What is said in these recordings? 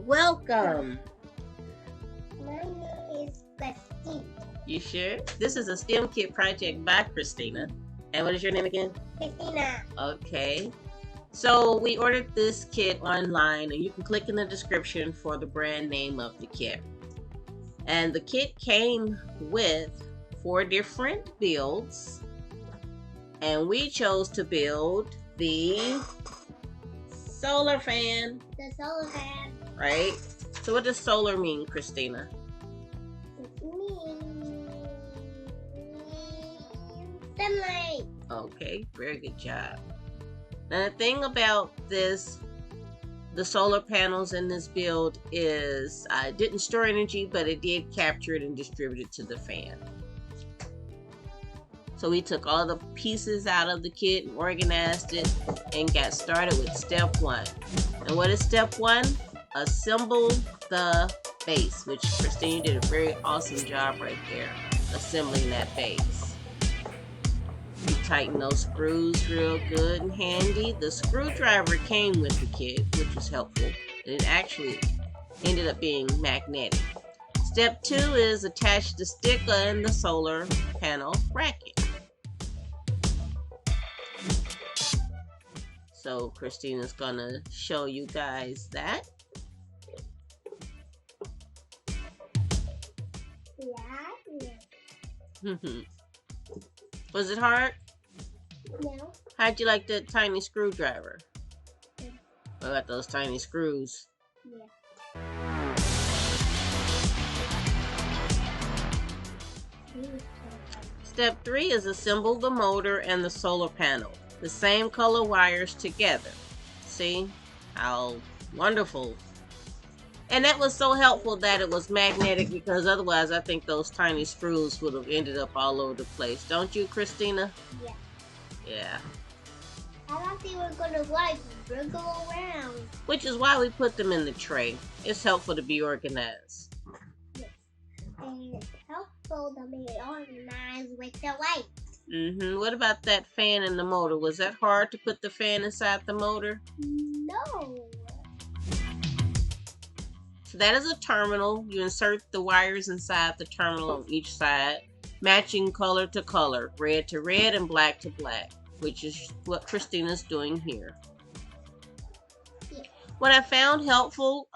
Welcome. My name is Christine. You sure? This is a STEM kit project by Christina. And what is your name again? Christina. Okay. So we ordered this kit online, and you can click in the description for the brand name of the kit. And the kit came with 4 different builds, and we chose to build the solar fan. The solar fan. Right? So what does solar mean, Christina? It means sunlight. Okay, very good job. Now the thing about this, the solar panels in this build is it didn't store energy, but it did capture it and distribute it to the fan. So we took all the pieces out of the kit and organized it and got started with step 1. And what is step 1? Assemble the base, which Christine did a very awesome job right there, assembling that base. You tighten those screws real good and handy. The screwdriver came with the kit, which was helpful, and it actually ended up being magnetic. Step 2 is attach the sticker in the solar panel bracket. So Christina's gonna show you guys that. Yeah. Was it hard? No. How'd you like that tiny screwdriver? Yeah. I got those tiny screws. Yeah. Step 3 is assemble the motor and the solar panel. The same color wires together. See how wonderful. And that was so helpful that it was magnetic, because otherwise I think those tiny screws would have ended up all over the place. Don't you, Christina? Yeah. Yeah. I thought they were gonna like wriggle around. Which is why we put them in the tray. It's helpful to be organized. Yes. And it's helpful to be organized with the light. What about that fan and the motor? Was that hard to put the fan inside the motor? No. So that is a terminal. You insert the wires inside the terminal on each side, matching color to color, red to red and black to black, which is what Christina's doing here. Yeah. What I found helpful,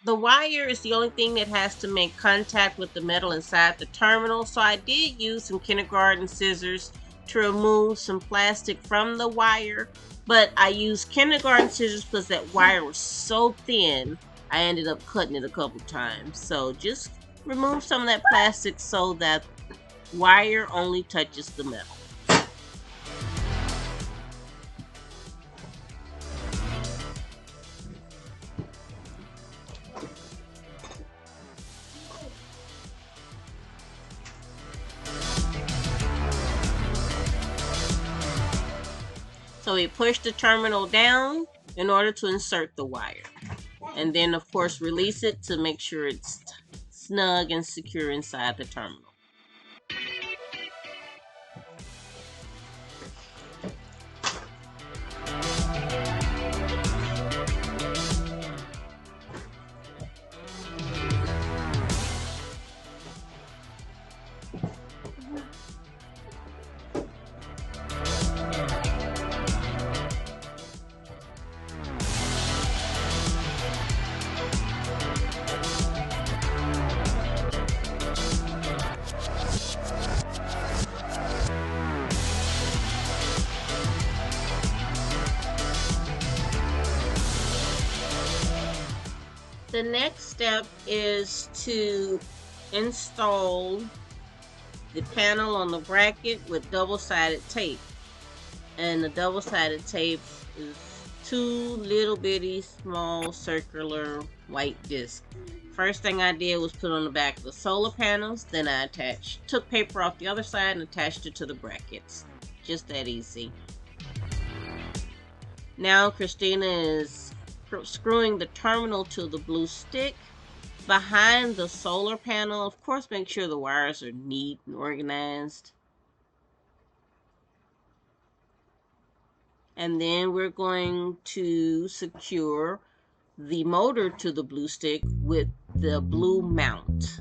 the wire is the only thing that has to make contact with the metal inside the terminal. So I did use some kindergarten scissors to remove some plastic from the wire, but I used kindergarten scissors because that wire was so thin, I ended up cutting it a couple times. So just remove some of that plastic so that wire only touches the metal. So we push the terminal down in order to insert the wire. And then, of course, release it to make sure it's snug and secure inside the terminal. The next step is to install the panel on the bracket with double-sided tape. And the double-sided tape is 2 little bitty small circular white discs. First thing I did was put on the back of the solar panels, then I took paper off the other side and attached it to the brackets. Just that easy. Now Christina is screwing the terminal to the blue stick behind the solar panel. Of course, make sure the wires are neat and organized. And then we're going to secure the motor to the blue stick with the blue mount.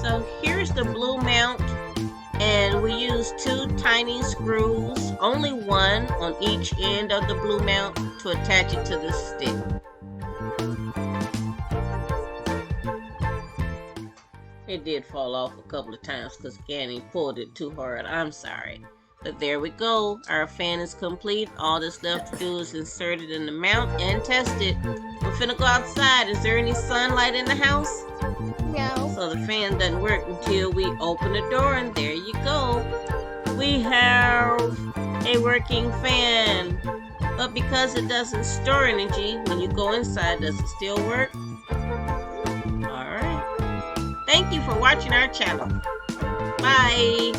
So here's the blue mount, and we use 2 tiny screws, only one on each end of the blue mount, to attach it to the stick. It did fall off a couple of times because Ganny pulled it too hard. I'm sorry. But there we go. Our fan is complete. All that's left to do is insert it in the mount and test it. We're finna go outside. Is there any sunlight in the house? No. So the fan doesn't work until we open the door, and there you go. We have a working fan. But because it doesn't store energy, when you go inside, does it still work? Alright. Thank you for watching our channel. Bye.